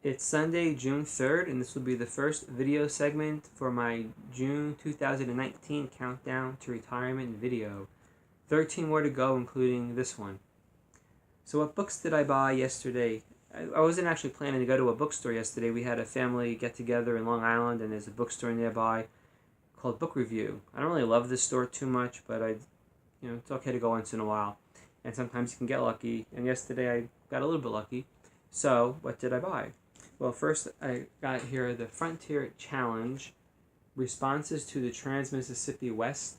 It's Sunday, June 3rd, and this will be the first video segment for my June 2019 countdown to retirement video. 13 more to go, including this one. So what books did I buy yesterday? I wasn't actually planning to go to a bookstore yesterday. We had a family get-together in Long Island, and there's a bookstore nearby called Book Review. I don't really love this store too much, but it's okay to go once in a while. And sometimes you can get lucky, and yesterday I got a little bit lucky. So what did I buy? Well, first I got here the Frontier Challenge, Responses to the Trans-Mississippi West,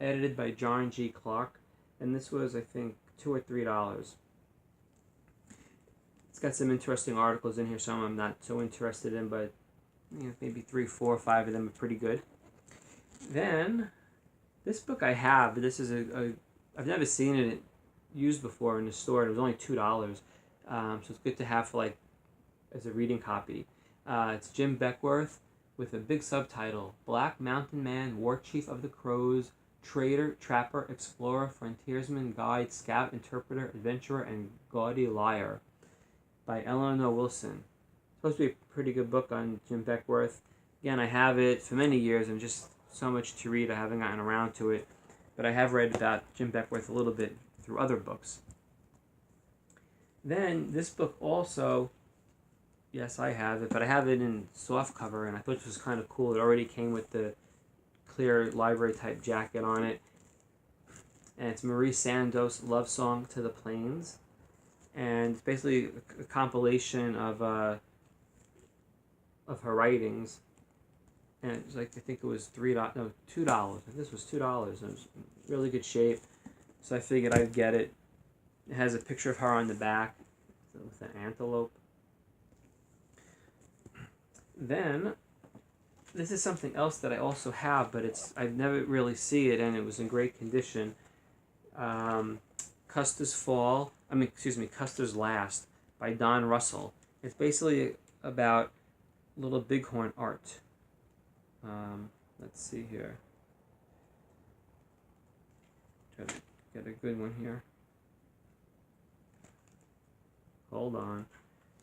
edited by John G. Clark, and this was, I think, $2 or $3. It's got some interesting articles in here, some I'm not so interested in, but maybe 3, 4, 5 of them are pretty good. Then, this book I have, but this is I've never seen it used before in the store. It was only $2, so it's good to have for as a reading copy. It's Jim Beckworth with a big subtitle: Black Mountain Man, War Chief of the Crows, Trader, Trapper, Explorer, Frontiersman, Guide, Scout, Interpreter, Adventurer, and Gaudy Liar, by Eleanor Wilson. It's supposed to be a pretty good book on Jim Beckworth. Again, I have it for many years and just so much to read, I haven't gotten around to it. But I have read about Jim Beckworth a little bit through other books. Then, this book also, yes, I have it, but I have it in softcover, and I thought this was kind of cool. It already came with the clear library-type jacket on it. And it's Marie Sandoz' Love Song to the Plains. And it's basically a compilation of her writings. And it was I think it was $2. This was $2. It was in really good shape. So I figured I'd get it. It has a picture of her on the back with an antelope. Then, this is something else that I also have, but I've never really seen it, and it was in great condition. Custer's Last by Don Russell. It's basically about little bighorn art. Let's see here. Try to get a good one here. Hold on.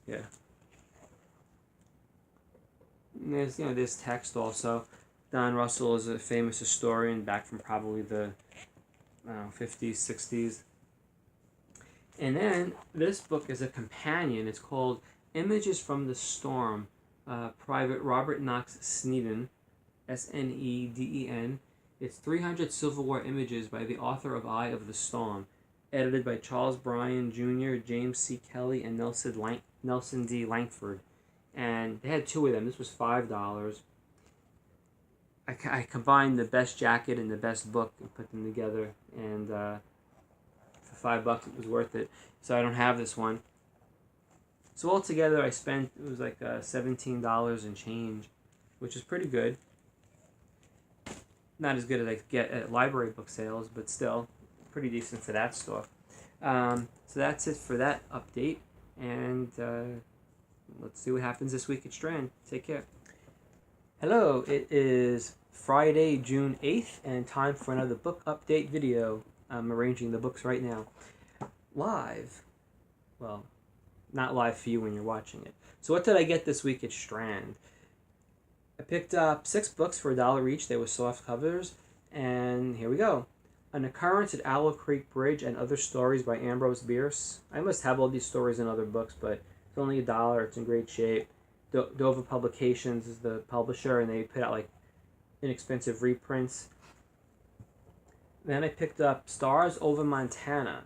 Yeah. And there's text also. Don Russell is a famous historian back from probably the 50s, 60s. And then this book is a companion. It's called Images from the Storm, Private Robert Knox Sneden, Sneden. It's 300 Civil War images by the author of Eye of the Storm, edited by Charles Bryan Jr., James C. Kelly, and Nelson D. Langford. And they had 2 of them. This was $5. I combined the best jacket and the best book and put them together, and for $5 it was worth it. So I don't have this one. So altogether I spent, it was like $17 and change, which is pretty good. Not as good as I could get at library book sales, but still pretty decent for that store. So that's it for that update, and let's see what happens this week at Strand. Take care. Hello, it is Friday, June 8th, and time for another book update video. I'm arranging the books right now. Live. Well, not live for you when you're watching it. So what did I get this week at Strand? I picked up 6 books for $1 each. They were soft covers, and here we go. An Occurrence at Owl Creek Bridge and Other Stories by Ambrose Bierce. I must have all these stories in other books, but it's only $1. It's in great shape. Dover Publications is the publisher, and they put out inexpensive reprints. Then I picked up Stars Over Montana,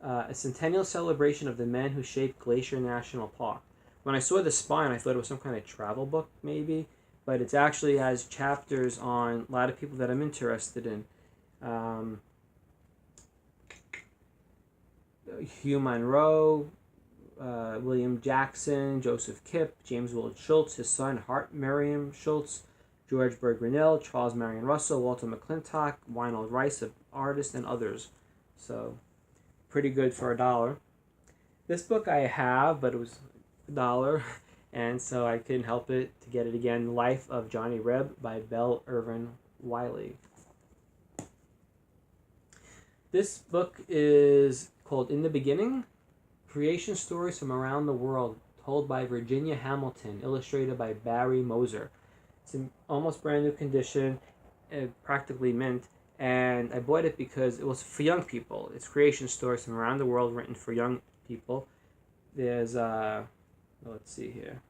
a centennial celebration of the men who shaped Glacier National Park. When I saw the spine, I thought it was some kind of travel book, maybe, but it actually has chapters on a lot of people that I'm interested in. Hugh Monroe, William Jackson, Joseph Kipp, James Willard Schultz, his son Hart Merriam Schultz, George Bird Grinnell, Charles Marion Russell, Walter McClintock, Wynald Rice, an artist, and others. So, pretty good for $1. This book I have, but it was $1, and so I couldn't help it to get it again. Life of Johnny Reb by Belle Irvin Wiley. This book is called In the Beginning, Creation Stories from Around the World, Told by Virginia Hamilton, illustrated by Barry Moser. It's in almost brand new condition, practically mint, and I bought it because it was for young people. It's creation stories from around the world written for young people. There's let's see here,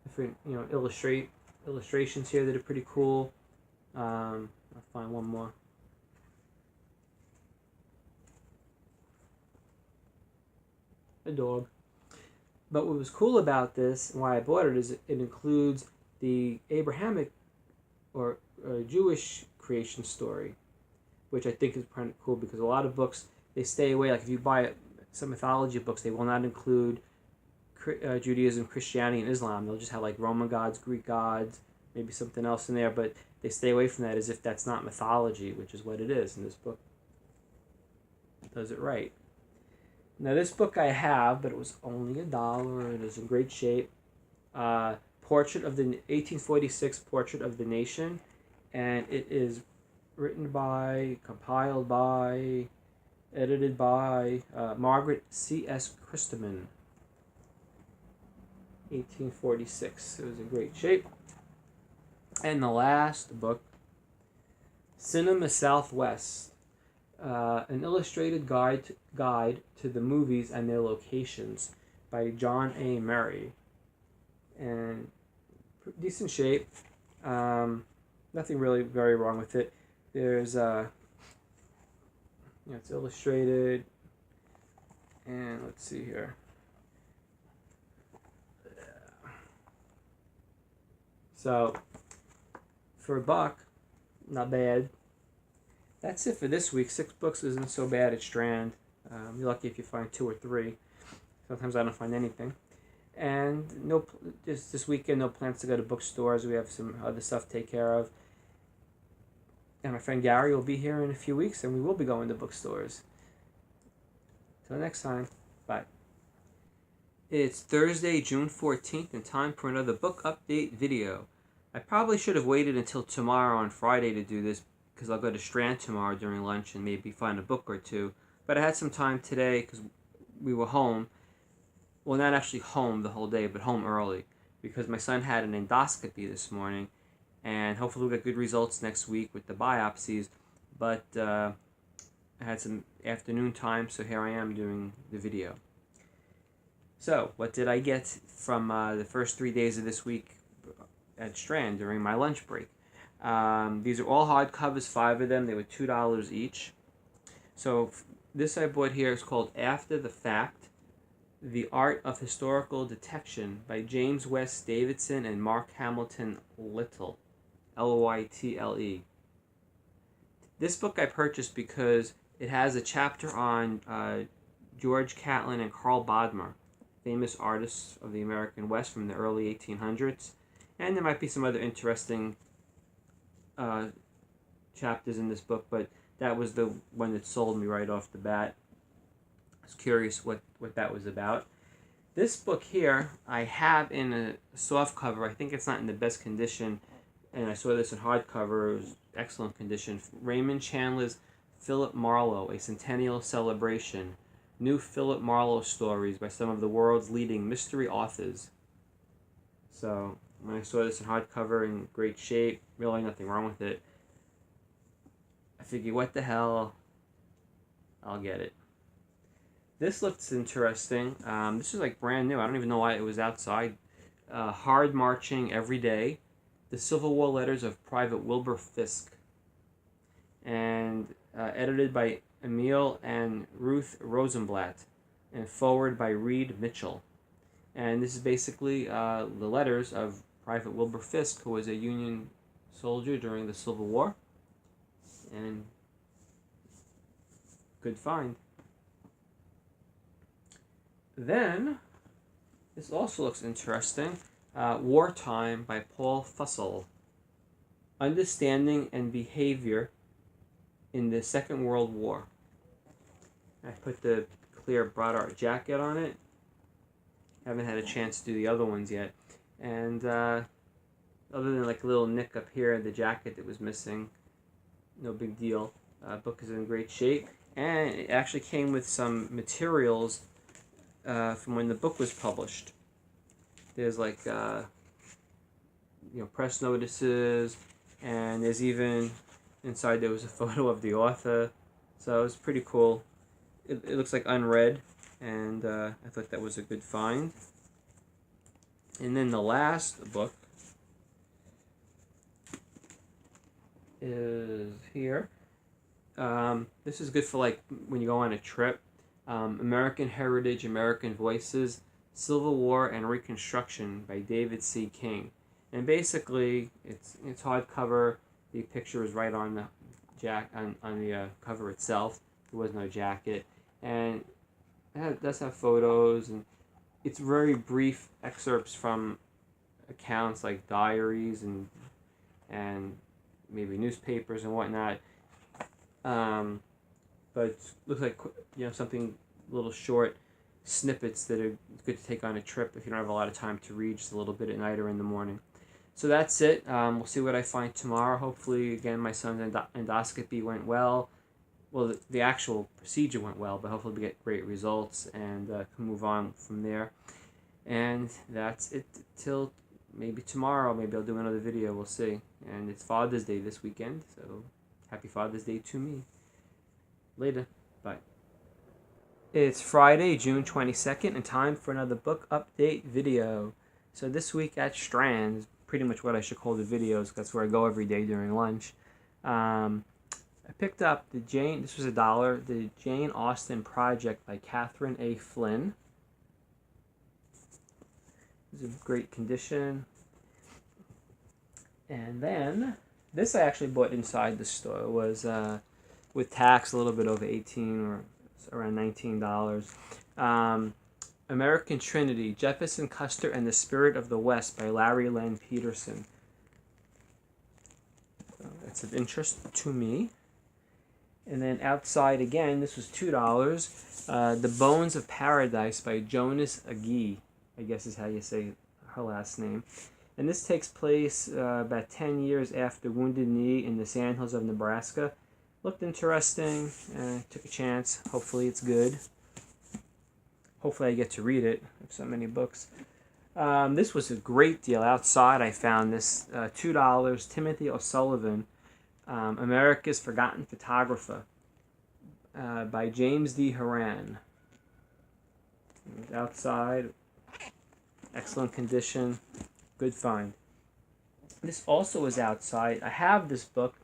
different illustrations here that are pretty cool. I'll find one more. A dog. But what was cool about this, and why I bought it, is it includes the Abrahamic or Jewish creation story, which I think is kind of cool because a lot of books, they stay away. Like if you buy some mythology books, they will not include Judaism, Christianity, and Islam. They'll just have like Roman gods, Greek gods, maybe something else in there, but they stay away from that as if that's not mythology, which is what it is. And this book does it right. Now this book I have, but it was only $1. It is in great shape. Portrait of the 1846 Portrait of the Nation, and it is written by, compiled by, edited by Margaret C.S. Christman. 1846. It was in great shape. And the last book, Cinema Southwest. An illustrated guide to the movies and their locations by John A. Murray. And decent shape. Nothing really very wrong with it. There's it's illustrated. And let's see here. So, for $1, not bad. That's it for this week. 6 books isn't so bad at Strand. You're lucky if you find 2 or 3. Sometimes I don't find anything. And this weekend, no plans to go to bookstores. We have some other stuff to take care of. And my friend Gary will be here in a few weeks, and we will be going to bookstores. Till next time, bye. It's Thursday, June 14th, and time for another book update video. I probably should have waited until tomorrow on Friday to do this, because I'll go to Strand tomorrow during lunch and maybe find a book or two. But I had some time today because we were home. Well, not actually home the whole day, but home early. Because my son had an endoscopy this morning. And hopefully we'll get good results next week with the biopsies. But I had some afternoon time, so here I am doing the video. So, what did I get from the first 3 days of this week at Strand during my lunch break? These are all hardcovers, 5 of them. They were $2 each. So this I bought here is called After the Fact, The Art of Historical Detection by James West Davidson and Mark Hamilton Little, Lytle. This book I purchased because it has a chapter on George Catlin and Carl Bodmer, famous artists of the American West from the early 1800s. And there might be some other interesting chapters in this book, but that was the one that sold me right off the bat. I was curious what that was about. This book here I have in a soft cover. I think it's not in the best condition, and I saw this in hardcover. It was excellent condition. Raymond Chandler's Philip Marlowe, A Centennial Celebration. New Philip Marlowe stories by some of the world's leading mystery authors. So when I saw this in hardcover in great shape, really nothing wrong with it, I figured, what the hell, I'll get it. This looks interesting. This is like brand new. I don't even know why it was outside. Hard Marching Every Day, The Civil War Letters of Private Wilbur Fisk. And edited by Emil and Ruth Rosenblatt. And forward by Reed Mitchell. And this is basically the letters of Private Wilbur Fisk, who was a Union soldier during the Civil War. And good find. Then, this also looks interesting. Wartime by Paul Fussell. Understanding and Behavior in the Second World War. I put the clear broad art jacket on it. Haven't had a chance to do the other ones yet. And other than like a little nick up here in the jacket that was missing, no big deal. Book is in great shape. And it actually came with some materials from when the book was published. There's like press notices, and there's even inside there was a photo of the author, so it was pretty cool. It looks like unread, and I thought that was a good find. And then the last book is here. This is good for like when you go on a trip. American Heritage, American Voices, Civil War and Reconstruction by David C. King. And basically, it's hardcover. The picture is right on the cover itself. There was no jacket, and it does have photos, and it's very brief excerpts from accounts like diaries and maybe newspapers and whatnot. But it looks like something little short snippets that are good to take on a trip if you don't have a lot of time to read, just a little bit at night or in the morning. So that's it. We'll see what I find tomorrow. Hopefully, again, my son's endoscopy went well. Well, the actual procedure went well, but hopefully we get great results and can move on from there. And that's it till maybe tomorrow. Maybe I'll do another video. We'll see. And it's Father's Day this weekend, so happy Father's Day to me. Later. Bye. It's Friday, June 22nd, and time for another book update video. So this week at Strand, pretty much what I should call the videos, 'cause that's where I go every day during lunch. I picked up this was $1, the Jane Austen Project by Catherine A. Flynn. It's in great condition. And then, this I actually bought inside the store. It was, with tax, a little bit over $18 or around $19. American Trinity, Jefferson Custer and the Spirit of the West by Larry Len Peterson. So that's of interest to me. And then outside again, this was $2. The Bones of Paradise by Jonas Agee, I guess is how you say her last name. And this takes place about 10 years after Wounded Knee in the Sandhills of Nebraska. Looked interesting. Took a chance. Hopefully it's good. Hopefully I get to read it. I have so many books. This was a great deal. Outside I found this $2. Timothy O'Sullivan, America's Forgotten Photographer by James D. Horan. Outside, excellent condition, good find. This also is outside. I have this book,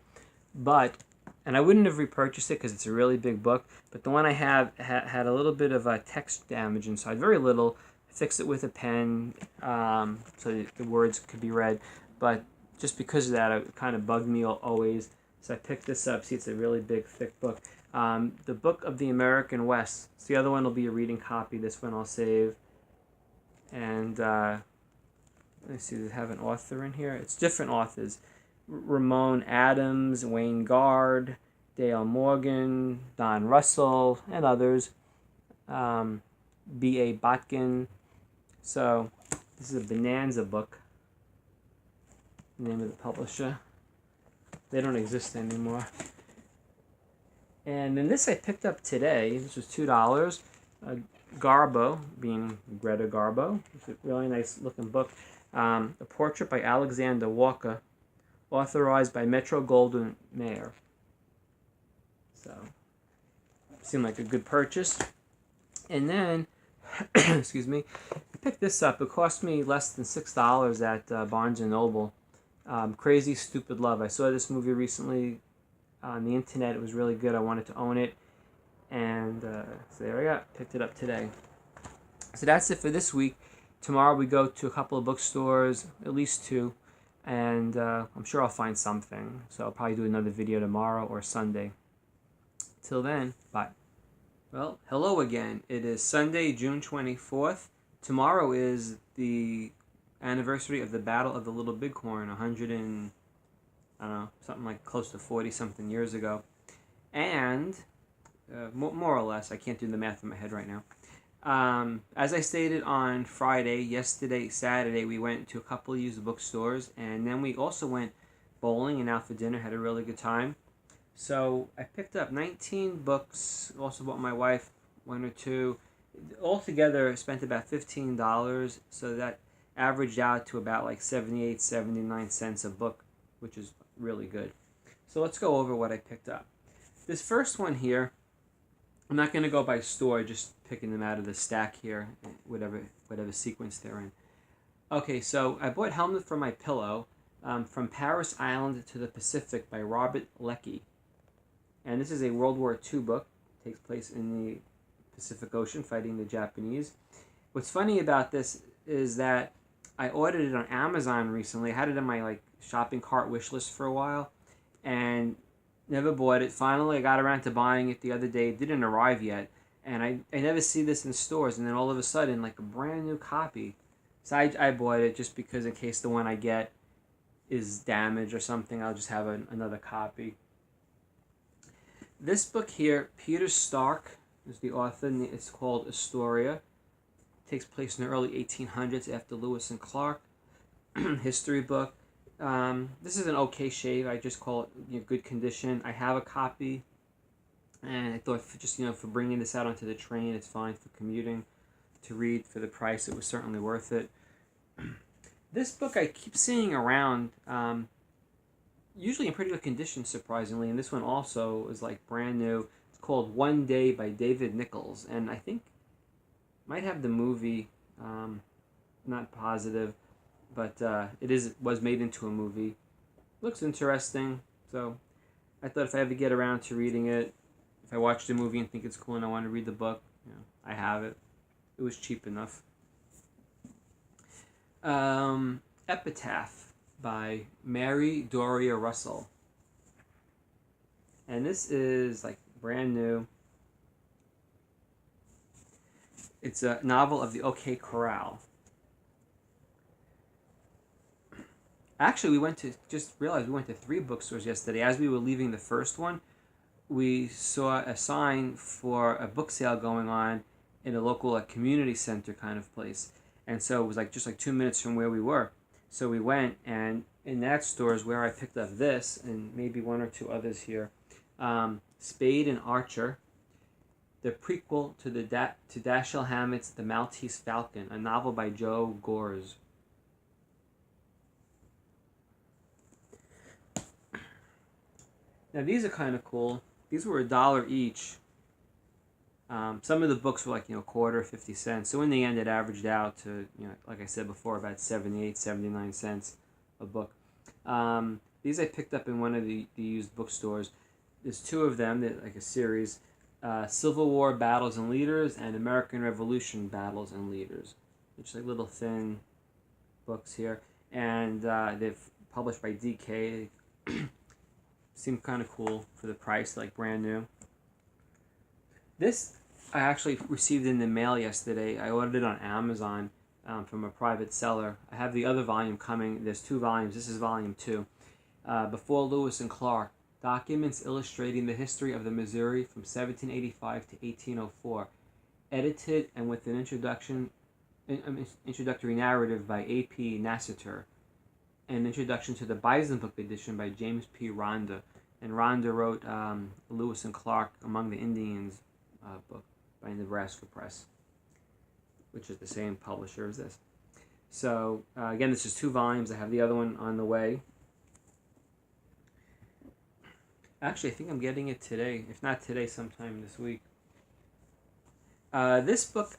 and I wouldn't have repurchased it because it's a really big book, but the one I have had a little bit of text damage inside, very little. I fixed it with a pen so the words could be read, but just because of that, it kind of bugged me always. So I picked this up. See, it's a really big, thick book. The Book of the American West. So the other one will be a reading copy. This one I'll save. And let's see, does it have an author in here? It's different authors. Ramon Adams, Wayne Guard, Dale Morgan, Don Russell, and others. B.A. Botkin. So this is a Bonanza book. The name of the publisher. They don't exist anymore. And then this I picked up today. This was $2. Garbo, being Greta Garbo. It's a really nice looking book. A portrait by Alexander Walker, authorized by Metro-Goldwyn-Mayer. So, seemed like a good purchase. And then, excuse me, I picked this up. It cost me less than $6 at Barnes & Noble. Crazy Stupid Love. I saw this movie recently on the internet. It was really good. I wanted to own it. And so there I got. Picked it up today. So that's it for this week. Tomorrow we go to a couple of bookstores, at least 2. And I'm sure I'll find something. So I'll probably do another video tomorrow or Sunday. Till then, bye. Well, hello again. It is Sunday, June 24th. Tomorrow is the anniversary of the Battle of the Little Bighorn, 100 and, I don't know, something like close to 40-something years ago. And, more or less, I can't do the math in my head right now. As I stated on Friday, yesterday, Saturday, we went to a couple of used bookstores, and then we also went bowling and out for dinner, had a really good time. So I picked up 19 books, also bought my wife 1 or 2, Altogether, I spent about $15, so that averaged out to about like 78, 79 cents a book, which is really good. So let's go over what I picked up. This first one here, I'm not going to go by store, just picking them out of the stack here, whatever sequence they're in. Okay, so I bought Helmet for My Pillow, From Paris Island to the Pacific by Robert Leckie. And this is a World War II book. It takes place in the Pacific Ocean fighting the Japanese. What's funny about this is that I ordered it on Amazon recently. I had it in my shopping cart wish list for a while and never bought it. Finally, I got around to buying it the other day. It didn't arrive yet. And I never see this in stores. And then all of a sudden, like a brand new copy. So I bought it just because in case the one I get is damaged or something, I'll just have another copy. This book here, Peter Stark is the author. It's called Astoria. It takes place in the early 1800s after Lewis and Clark. History book. This is an okay shave. I just call it good condition. I have a copy, and I thought for bringing this out onto the train, it's fine for commuting. To read for the price, it was certainly worth it. This book I keep seeing around, usually in pretty good condition, surprisingly, and this one also is brand new. It's called One Day by David Nichols, and I think might have the movie. Not positive, but was made into a movie. Looks interesting, so I thought if I ever get around to reading it, if I watch the movie and think it's cool and I want to read the book, I have it. It was cheap enough. Epitaph by Mary Doria Russell. And this is brand new. It's a novel of the OK Corral. Actually, we went to 3 bookstores yesterday. As we were leaving the first one, we saw a sign for a book sale going on in a local community center kind of place. And so it was just 2 minutes from where we were. So we went, and in that store is where I picked up this, and maybe 1 or 2 others here. Spade and Archer, the prequel to Dashiell Hammett's The Maltese Falcon, a novel by Joe Gores. Now these are kind of cool. These were $1 each. Some of the books were quarter, 50 cents. So in the end, it averaged out to, like I said before, about 78, 79 cents a book. These I picked up in one of the used bookstores. There's 2 of them, they're a series. Civil War Battles and Leaders and American Revolution Battles and Leaders. It's little thin books here. And they're published by DK. Seem kind of cool for the price, brand new. This I actually received in the mail yesterday. I ordered it on Amazon from a private seller. I have the other volume coming. There's 2 volumes. This is volume 2. Before Lewis and Clark, Documents Illustrating the History of the Missouri from 1785 to 1804. Edited and with an introductory narrative by A.P. Nassiter. An introduction to the Bison Book edition by James P. Ronda. And Ronda wrote Lewis and Clark Among the Indians book by Nebraska Press, which is the same publisher as this. So, again, this is 2 volumes. I have the other one on the way. Actually, I think I'm getting it today. If not today, sometime this week. This book,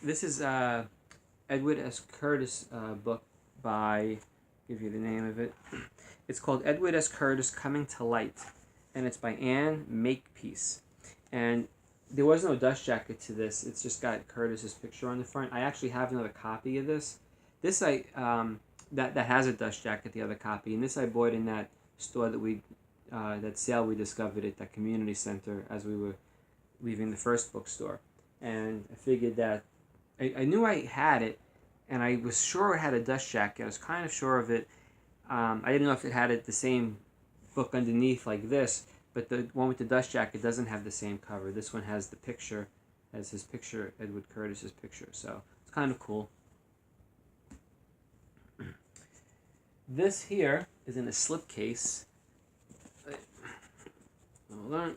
this is Edward S. Curtis book by, give you the name of it. It's called Edward S. Curtis Coming to Light, and it's by Anne Makepeace. And there was no dust jacket to this. It's just got Curtis's picture on the front. I actually have another copy of this. This that has a dust jacket, the other copy, and this I bought in that store that sale we discovered at that community center as we were leaving the first bookstore. And I figured that I knew I had it, and I was sure it had a dust jacket. I was kind of sure of it. I didn't know if it had the same book underneath like this, but the one with the dust jacket doesn't have the same cover. This one has the picture, has his picture, Edward Curtis's picture. So it's kind of cool. This here is in a slipcase. Hold on.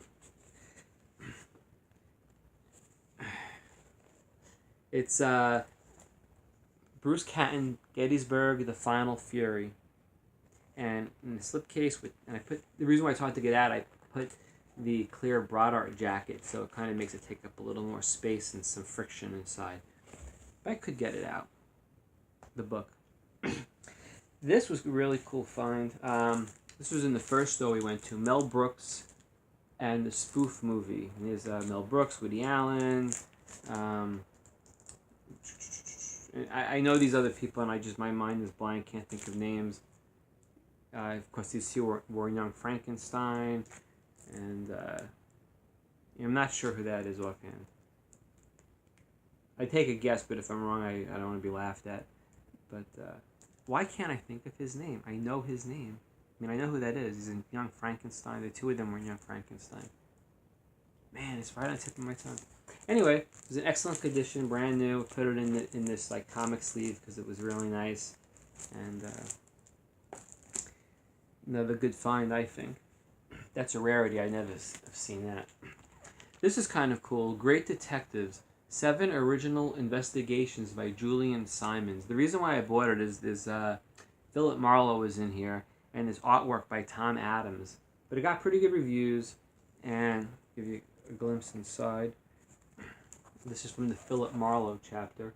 It's Bruce Catton, Gettysburg, The Final Fury. And in the slipcase, and I put, the reason why it's hard to get out, I put the clear Brodart jacket, so it kind of makes it take up a little more space and some friction inside. But I could get it out, the book. This was a really cool find. This was in the first store we went to, Mel Brooks and the Spoof Movie. And there's Mel Brooks, Woody Allen. I know these other people, and my mind is blank, can't think of names. Of course, these two were Young Frankenstein, and I'm not sure who that is offhand. I take a guess, but if I'm wrong, I don't want to be laughed at. But why can't I think of his name? I know his name. I mean, I know who that is. He's in Young Frankenstein. The two of them were in Young Frankenstein. Man, it's right on the tip of my tongue. Anyway, it was an excellent condition, brand new. Put it in this like comic sleeve because it was really nice, and another good find, I think. That's a rarity. I never have seen that. This is kind of cool. Great Detectives. 7 Original Investigations by Julian Simons. The reason why I bought it is Philip Marlowe is in here, and there's artwork by Tom Adams. But it got pretty good reviews, and I'll give you a glimpse inside. This is from the Philip Marlowe chapter.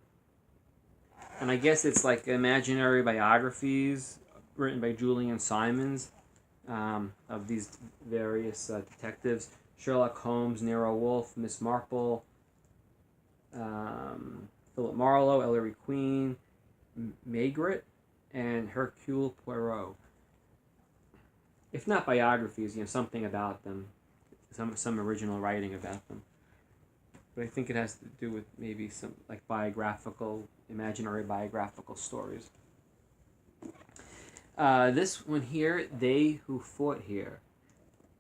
And I guess it's like imaginary biographies written by Julian Simons of these various detectives. Sherlock Holmes, Nero Wolfe, Miss Marple, Philip Marlowe, Ellery Queen, Maigret, and Hercule Poirot. If not biographies, something about them, some original writing about them. But I think it has to do with maybe some like imaginary biographical stories. This one here, They Who Fought Here.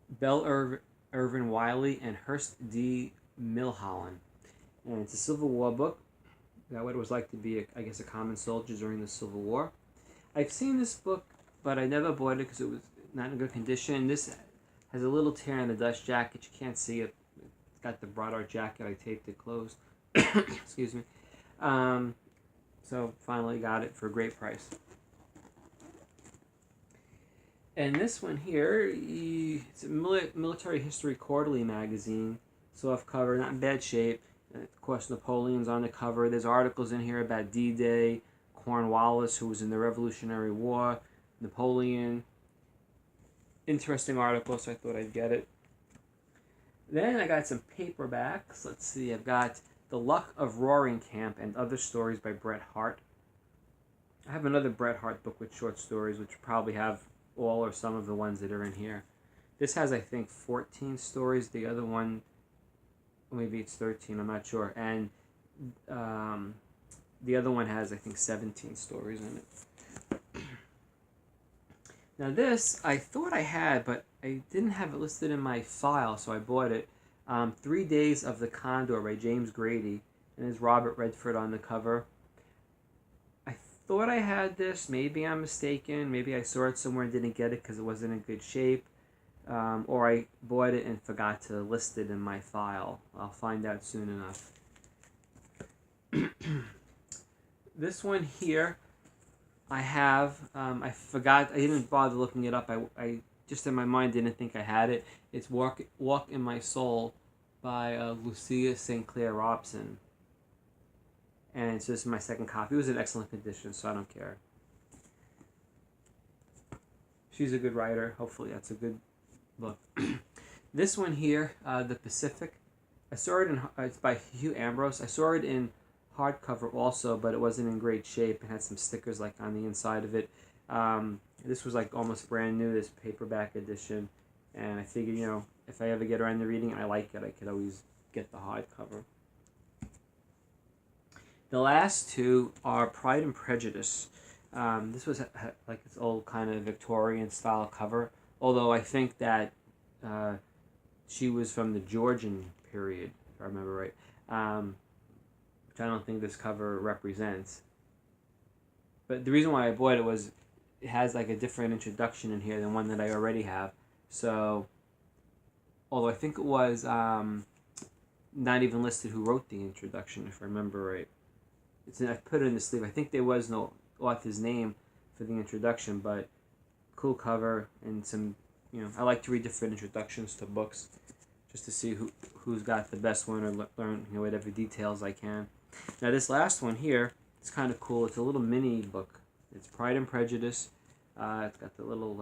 Belle Irvin Wiley and Hurst D. Milholland. And it's a Civil War book about what it was like to be, a common soldier during the Civil War. I've seen this book, but I never bought it because it was not in good condition. This has a little tear in the dust jacket. You can't see it. It's got the Brodart jacket. I taped it closed. Excuse me. So finally got it for a great price. And this one here, it's a Military History Quarterly magazine, soft cover, not in bad shape. Of course, Napoleon's on the cover. There's articles in here about D-Day, Cornwallis, who was in the Revolutionary War, Napoleon. Interesting article, so I thought I'd get it. Then I got some paperbacks. Let's see, I've got The Luck of Roaring Camp and Other Stories by Bret Harte. I have another Bret Harte book with short stories, which probably have all or some of the ones that are in here. This has, I think, 14 stories. The other one, maybe it's 13, I'm not sure. And the other one has, I think, 17 stories in it. Now this, I thought I had, but I didn't have it listed in my file, so I bought it. 3 Days of the Condor by James Grady, and there's Robert Redford on the cover. I thought I had this. Maybe I'm mistaken. Maybe I saw it somewhere and didn't get it because it wasn't in good shape. Or I bought it and forgot to list it in my file. I'll find out soon enough. This one here, I have. I forgot. I didn't bother looking it up. I just in my mind didn't think I had it. It's Walk in My Soul by Lucia St. Clair Robson. And so this is my second copy. It was in excellent condition, so I don't care. She's a good writer. Hopefully that's a good book. This one here, The Pacific. I saw it it's by Hugh Ambrose. I saw it in hardcover also, but it wasn't in great shape. It had some stickers like on the inside of it. This was like almost brand new, this paperback edition. And I figured, if I ever get around to reading it and I like it, I could always get the hardcover. The last two are Pride and Prejudice. This was like this old kind of Victorian style cover, although I think that she was from the Georgian period, if I remember right, which I don't think this cover represents. But the reason why I bought it was it has like a different introduction in here than one that I already have. So, although I think it was not even listed who wrote the introduction, if I remember right. I put it in the sleeve. I think there was no author's name for the introduction, but cool cover and some, I like to read different introductions to books just to see who's got the best one, or learn whatever details I can. Now this last one here, it's kind of cool. It's a little mini book. It's Pride and Prejudice. It's got the little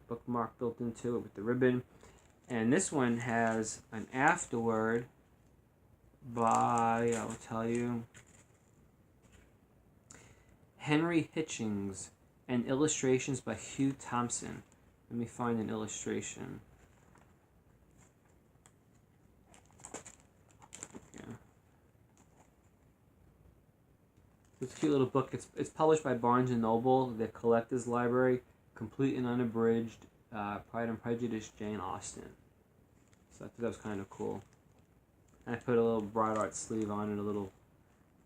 bookmark built into it with the ribbon. And this one has an afterword by, I will tell you, Henry Hitchings, and illustrations by Hugh Thompson. Let me find an illustration. Yeah. It's a cute little book. It's published by Barnes & Noble, the Collector's Library, complete and unabridged, Pride and Prejudice, Jane Austen. So I thought that was kind of cool. And I put a little broad art sleeve on it, a little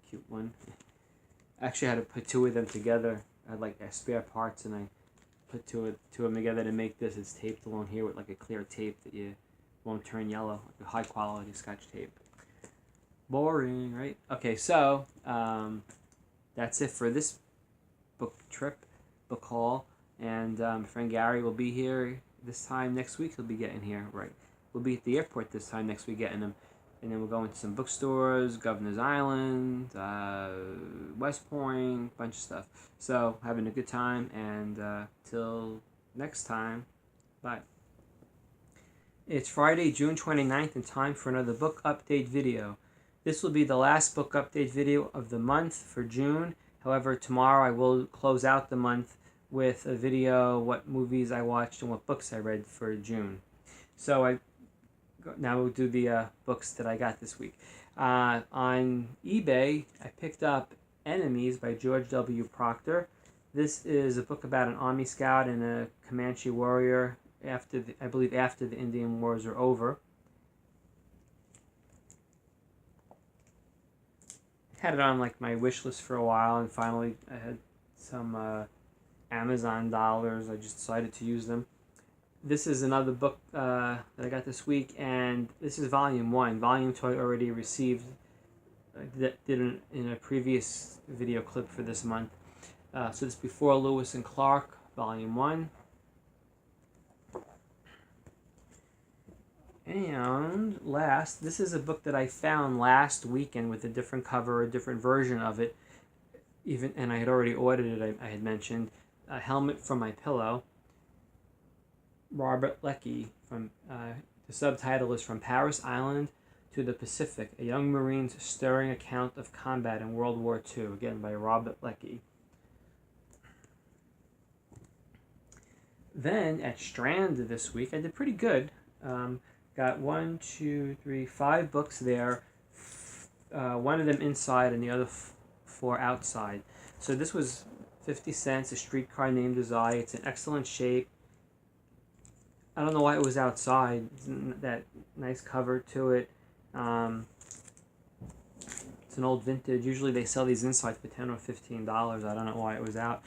cute one. Actually, I had to put two of them together. I had spare parts, and I put two of them together to make this. It's taped along here with a clear tape that you won't turn yellow, like a high quality Scotch tape. Boring, right? Okay, so that's it for this book haul. And my friend Gary will be here this time next week. He'll be getting here, right? We'll be at the airport this time next week getting him. And then we'll go into some bookstores, Governor's Island, West Point, bunch of stuff. So, having a good time, and till next time, bye. It's Friday, June 29th, and time for another book update video. This will be the last book update video of the month for June. However, tomorrow I will close out the month with a video, what movies I watched and what books I read for June. So now we'll do the books that I got this week. On eBay, I picked up Enemies by George W. Proctor. This is a book about an Army Scout and a Comanche warrior after the Indian Wars are over. Had it on my wish list for a while, and finally I had some Amazon dollars. I just decided to use them. This is another book that I got this week, and this is Volume 1. Volume 2 I already received. I did in a previous video clip for this month. So this is Before Lewis and Clark, Volume 1. And last, this is a book that I found last weekend with a different cover, a different version of it. And I had already ordered it, I had mentioned. A Helmet from My Pillow. Robert Leckie. The subtitle is From Paris Island to the Pacific, a young Marine's stirring account of combat in World War II, again by Robert Leckie. Then at Strand this week, I did pretty good. Got 5 books there, one of them inside and the other 4 outside. So this was 50 cents, A Streetcar Named Desire. It's in excellent shape. I don't know why it was outside. That nice cover to it. It's an old vintage. Usually they sell these inside for $10 or $15. I don't know why it was out.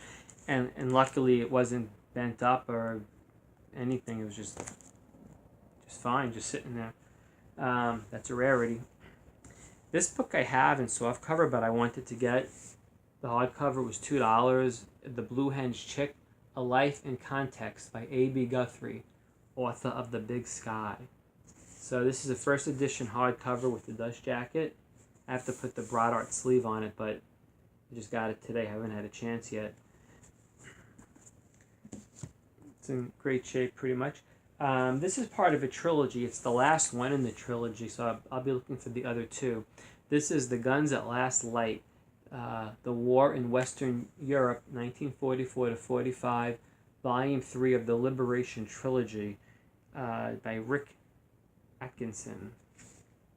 And luckily it wasn't bent up or anything. It was just fine, just sitting there. That's a rarity. This book I have in softcover, but I wanted to get. The hardcover was $2. The Blue Hen's Chick, A Life in Context by A.B. Guthrie, author of The Big Sky. So this is a first edition hardcover with the dust jacket. I have to put the broad art sleeve on it, but I just got it today. I haven't had a chance yet. It's in great shape, pretty much. This is part of a trilogy. It's the last one in the trilogy, so I'll be looking for the other 2. This is The Guns at Last Light, The War in Western Europe, 1944 to 45, Volume 3 of the Liberation Trilogy, by Rick Atkinson.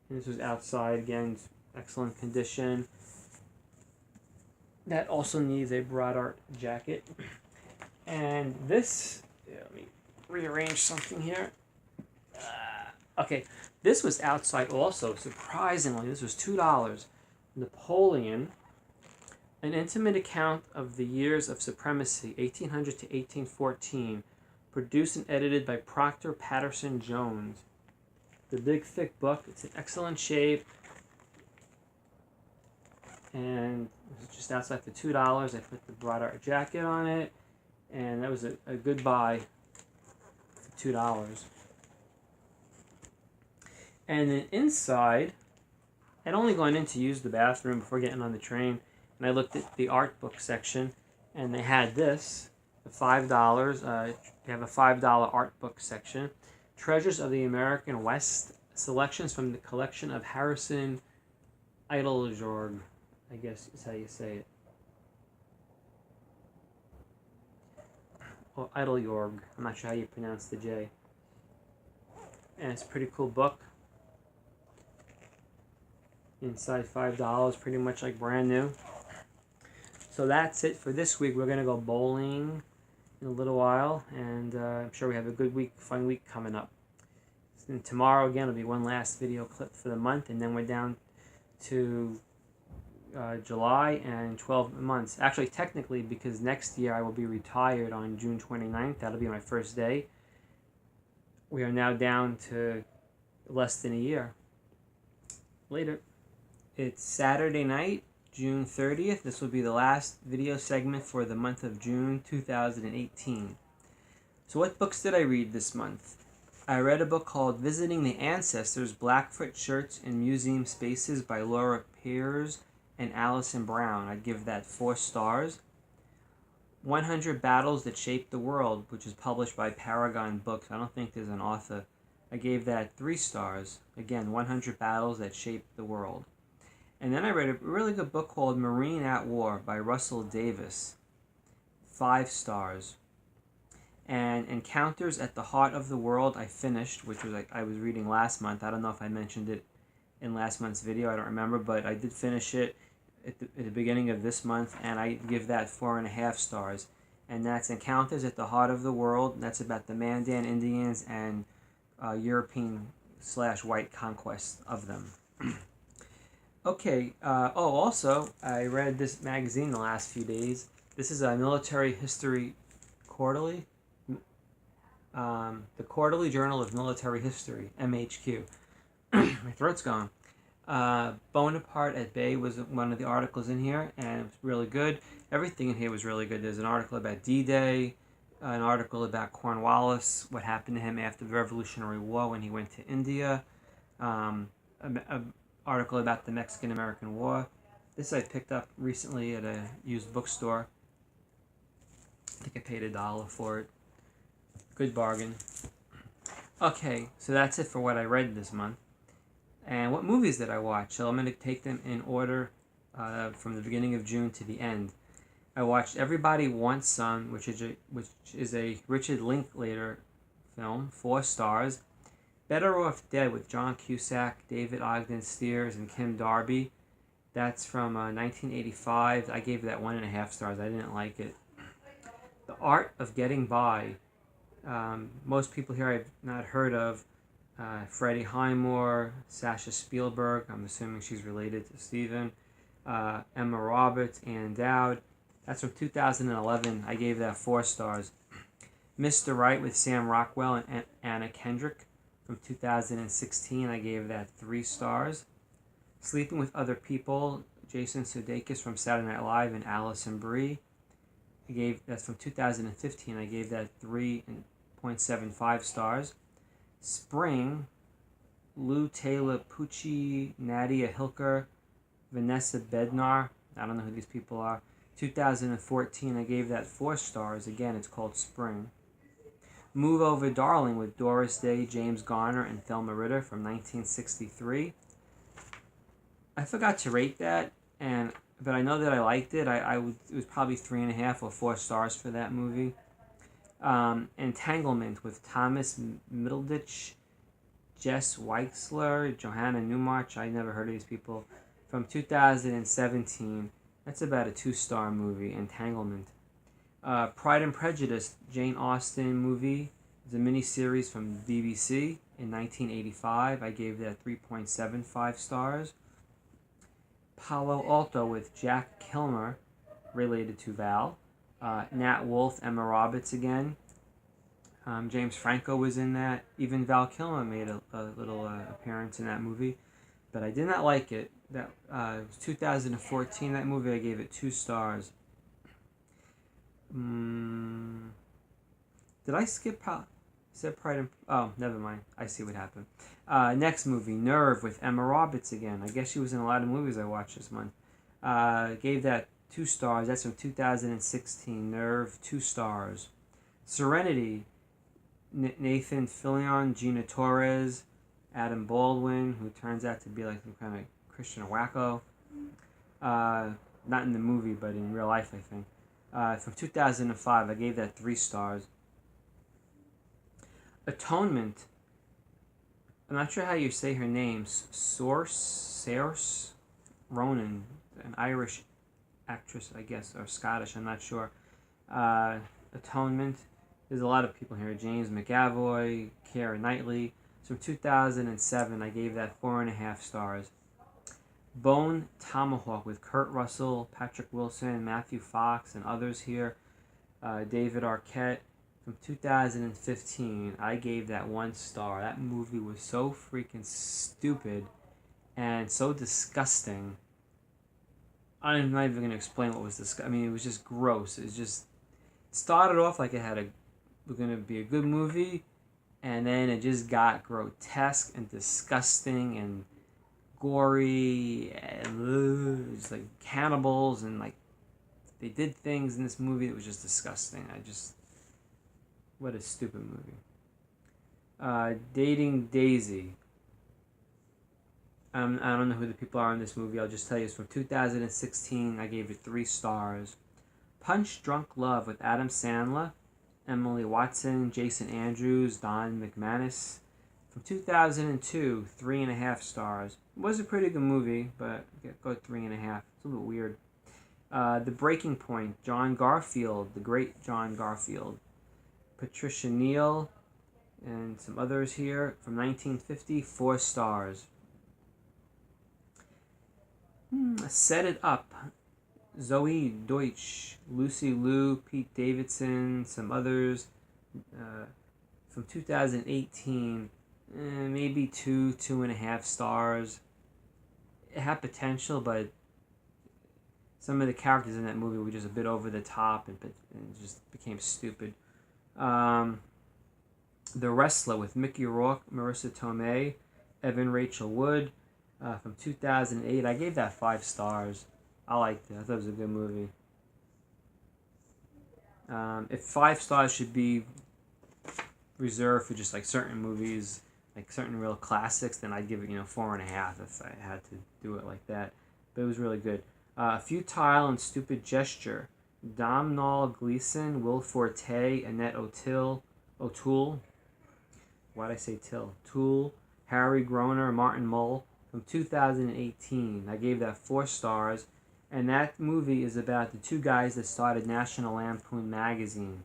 And this was outside, again, excellent condition. That also needs a broad art jacket. And this, let me rearrange something here. Okay, this was outside also, surprisingly. This was $2. Napoleon, An Intimate Account of the Years of Supremacy, 1800 to 1814, produced and edited by Proctor Patterson Jones. The big thick book. It's in excellent shape. and it was just outside for $2. I put the Bright Art jacket on it, and that was a good buy for $2. And then inside, I'd only gone in to use the bathroom before getting on the train, and I looked at the art book section, and they had this, the $5. They have a $5 art book section, Treasures of the American West, selections from the collection of Harrison Eiteljorg, I guess is how you say it. Or Eiteljorg, I'm not sure how you pronounce the J. And it's a pretty cool book. Inside $5, pretty much like brand new. So that's it for this week. We're going to go bowling in a little while, and I'm sure we have a good week, fun week coming up. And tomorrow again will be one last video clip for the month, and then we're down to July and 12 months. Actually, technically, because next year I will be retired on June 29th. That'll be my first day. We are now down to less than a year. Later. It's Saturday night, June 30th. This will be the last video segment for the month of June 2018. So what books did I read this month? I read a book called Visiting the Ancestors, Blackfoot Shirts in Museum Spaces by Laura Peers and Allison Brown. I'd give that 4 stars. 100 Battles That Shaped the World, which is published by Paragon Books. I don't think there's an author. I gave that 3 stars. Again, 100 Battles That Shaped the World. And then I read a really good book called Marine at War by Russell Davis. 5 stars. And Encounters at the Heart of the World I finished, which was I was reading last month. I don't know if I mentioned it in last month's video. I don't remember, but I did finish it at the beginning of this month, and I give that 4.5 stars. And that's Encounters at the Heart of the World. That's about the Mandan Indians and European/white conquest of them. Okay, also, I read this magazine the last few days. This is a Military History Quarterly. The Quarterly Journal of Military History, MHQ. My throat's gone. Bonaparte at Bay was one of the articles in here, and it was really good. Everything in here was really good. There's an article about D-Day, an article about Cornwallis, what happened to him after the Revolutionary War when he went to India, an article about the Mexican-American War. This I picked up recently at a used bookstore. I think I paid $1 for it. Good bargain. Okay, so that's it for what I read this month. And what movies did I watch? So I'm going to take them in order from the beginning of June to the end. I watched Everybody Wants Some, which is a Richard Linklater film, 4 stars. Better Off Dead with John Cusack, David Ogden Stiers, and Kim Darby. That's from 1985. I gave that 1.5 stars. I didn't like it. The Art of Getting By. Most people here I've not heard of. Freddie Highmore, Sasha Spielberg. I'm assuming she's related to Steven. Emma Roberts, Ann Dowd. That's from 2011. I gave that 4 stars. Mr. Right with Sam Rockwell and Anna Kendrick from 2016. I gave that 3 stars. Sleeping with Other People, Jason Sudeikis from Saturday Night Live and Allison Brie. That's from 2015. I gave that 3.75 stars. Spring, Lou Taylor Pucci, Nadia Hilker, Vanessa Bednar. I don't know who these people are. 2014. I gave that 4 stars. Again, it's called Spring. Move Over Darling with Doris Day, James Garner, and Thelma Ritter from 1963. I forgot to rate that, but I know that I liked it. It was probably 3.5 or 4 stars for that movie. Entanglement with Thomas Middleditch, Jess Weixler, Johanna Newmarch. I never heard of these people. From 2017. That's about a 2-star movie, Entanglement. Pride and Prejudice, Jane Austen movie. It's a miniseries from BBC in 1985. I gave that 3.75 stars. Palo Alto with Jack Kilmer, related to Val. Nat Wolff, Emma Roberts again. James Franco was in that. Even Val Kilmer made a little appearance in that movie. but I did not like it. That it was 2014. That movie, I gave it 2 stars. Did I skip? Said Pride and... Oh, never mind. I see what happened. Next movie, Nerve with Emma Roberts again. I guess she was in a lot of movies I watched this month. Gave that 2 stars. That's from 2016. Nerve, 2 stars. Serenity, Nathan Fillion, Gina Torres, Adam Baldwin, who turns out to be like some kind of Christian wacko. Not in the movie, but in real life, I think. From 2005, I gave that 3 stars. Atonement. I'm not sure how you say her name. Saoirse Ronan, an Irish actress, I guess, or Scottish. I'm not sure. Atonement. There's a lot of people here. James McAvoy, Keira Knightley. So from 2007, I gave that 4.5 stars. Bone Tomahawk with Kurt Russell, Patrick Wilson, Matthew Fox, and others here. David Arquette. From 2015, I gave that 1 star. That movie was so freaking stupid and so disgusting. I'm not even going to explain what was disgusting. I mean, it was just gross. It just started off like it was going to be a good movie, and then it just got grotesque and disgusting and gory and just like cannibals, and like they did things in this movie that was just disgusting. What a stupid movie. Dating Daisy. I don't know who the people are in this movie. I'll just tell you it's from 2016. I gave it 3 stars. Punch Drunk Love with Adam Sandler, Emily Watson, Jason Andrews, Don McManus. From 2002, 3.5 stars. It was a pretty good movie, but go 3.5. It's a little bit weird. The Breaking Point, John Garfield, the great John Garfield. Patricia Neal, and some others here. From 1950, 4 stars. Set It Up, Zoe Deutsch, Lucy Liu, Pete Davidson, some others. From 2018, maybe 2.5 stars. It had potential, but some of the characters in that movie were just a bit over the top, and it just became stupid. The Wrestler with Mickey Rourke, Marissa Tomei, Evan Rachel Wood, from 2008. I gave that 5 stars. I liked it. I thought it was a good movie. If 5 stars should be reserved for just like certain movies, like certain real classics, then I'd give it 4.5 if I had to do it like that. But it was really good. Futile and Stupid Gesture. Domhnall Gleeson, Will Forte, Annette O'Toole. Why'd I say Till? Toole, Harry Groner, Martin Mull. From 2018. I gave that 4 stars. And that movie is about the 2 guys that started National Lampoon magazine.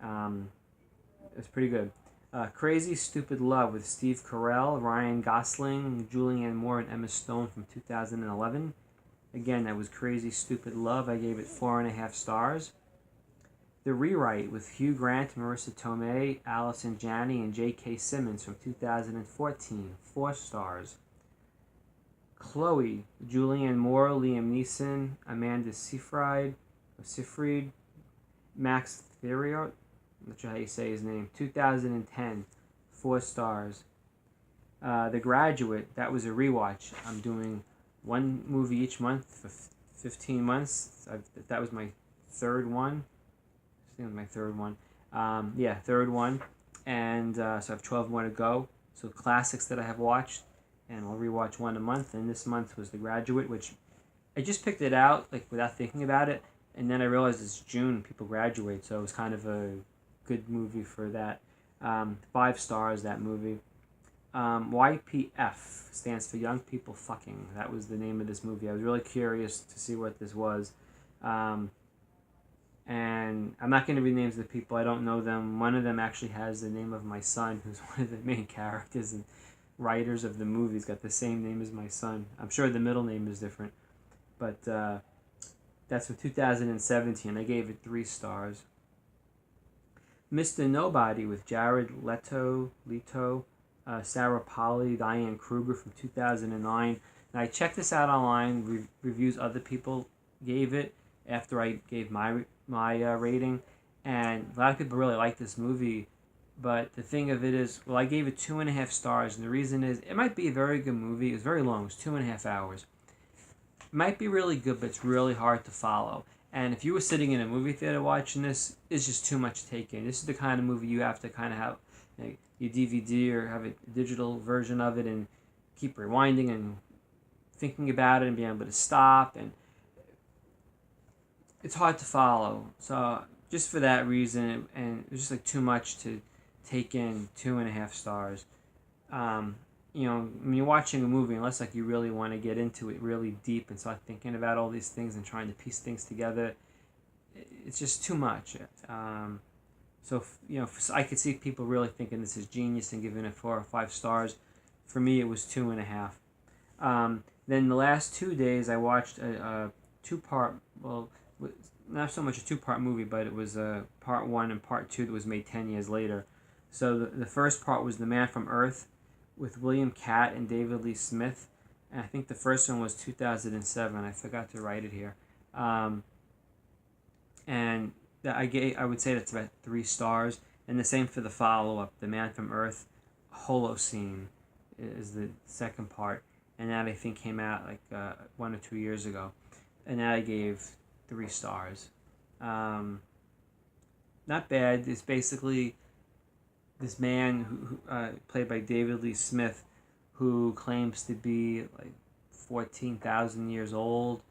It was pretty good. Crazy Stupid Love with Steve Carell, Ryan Gosling, Julianne Moore, and Emma Stone from 2011. Again, that was Crazy Stupid Love. I gave it 4.5 stars. The Rewrite with Hugh Grant, Marissa Tomei, Allison Janney, and J.K. Simmons from 2014. 4 stars. Chloe, Julianne Moore, Liam Neeson, Amanda Seyfried, Max Theriot, I'm not sure how you say his name, 2010. 4 stars. The Graduate, that was a rewatch. I'm doing 1 movie each month for 15 months. That was my 3rd one. I think it was my 3rd one. 3rd one. And so I have 12 more to go. So classics that I have watched. And I'll rewatch 1 a month. And this month was The Graduate, which I just picked it out like without thinking about it. And then I realized it's June, people graduate. So it was kind of a good movie for that. 5 stars, that movie. YPF stands for Young People Fucking. That was the name of this movie. I was really curious to see what this was. And I'm not going to read names of the people. I don't know them. One of them actually has the name of my son, who's one of the main characters and writers of the movie. He's got the same name as my son. I'm sure the middle name is different. But that's from 2017. I gave it 3 stars. Mr. Nobody with Jared Leto, Sarah Polley, Diane Kruger from 2009. And I checked this out online, reviews other people gave it after I gave my rating, and a lot of people really like this movie. But the thing of it is, well, I gave it 2.5 stars, and the reason is it might be a very good movie. It was very long; it was 2.5 hours. It might be really good, but it's really hard to follow. And if you were sitting in a movie theater watching this, it's just too much to take in. This is the kind of movie you have to kind of have your DVD or have a digital version of it and keep rewinding and thinking about it and being able to stop, and it's hard to follow. So just for that reason, and it was just like too much to take in. 2.5 stars. When you're watching a movie, unless like you really want to get into it really deep and start thinking about all these things and trying to piece things together, it's just too much. I could see people really thinking this is genius and giving it 4 or 5 stars. For me, it was 2.5. Then the last 2 days, I watched a two-part, well, not so much a two-part movie, but it was part 1 and part 2 that was made 10 years later. So the first part was The Man from Earth with William Catt and David Lee Smith. And I think the first one was 2007. I forgot to write it here. And I would say that's about 3 stars. And the same for the follow-up, The Man from Earth, Holocene is the second part. And that I think came out like 1 or 2 years ago. And that I gave 3 stars. Not bad. It's basically this man who played by David Lee Smith, who claims to be like 14,000 years old,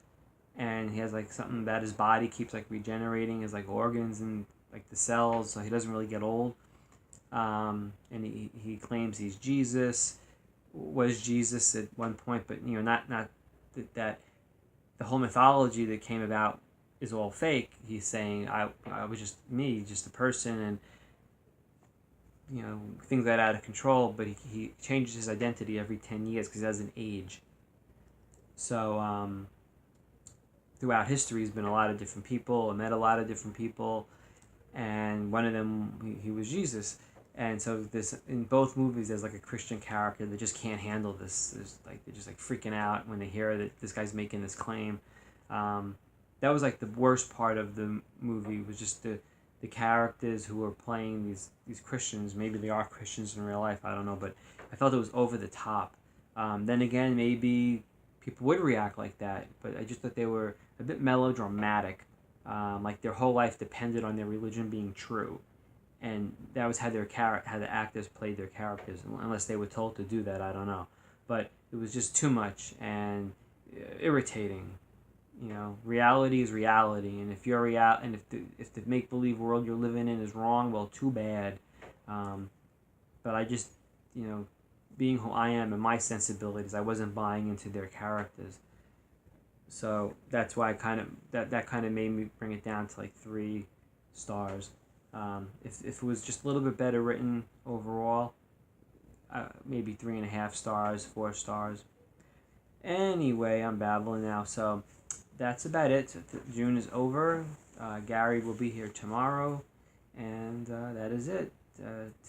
and he has like something about his body keeps like regenerating his like organs and like the cells, so he doesn't really get old. And he claims he's Jesus, was Jesus at one point, but not that the whole mythology that came about is all fake. He's saying I was just me, just a person, and things got out of control, but he changes his identity every 10 years because he doesn't age. So throughout history, he's been a lot of different people and met a lot of different people, and one of them, he was Jesus. And so this, in both movies, there's like a Christian character that just can't handle this. They're just like freaking out when they hear that this guy's making this claim. That was like the worst part of the movie, was just the characters who were playing these Christians. Maybe they are Christians in real life, I don't know, but I felt it was over the top. Then again, maybe people would react like that, but I just thought they were a bit melodramatic, like their whole life depended on their religion being true, and that was how how the actors played their characters, unless they were told to do that, I don't know. But it was just too much and irritating. Reality is reality, and if if the make-believe world you're living in is wrong, well, too bad. But I just, being who I am and my sensibilities, I wasn't buying into their characters. So that's why that kind of made me bring it down to like 3 stars. If it was just a little bit better written overall, maybe 3.5 stars, 4 stars. Anyway, I'm babbling now, so that's about it. June is over. Gary will be here tomorrow, and that is it.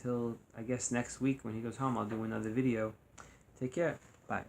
Till I guess next week when he goes home, I'll do another video. Take care. Bye.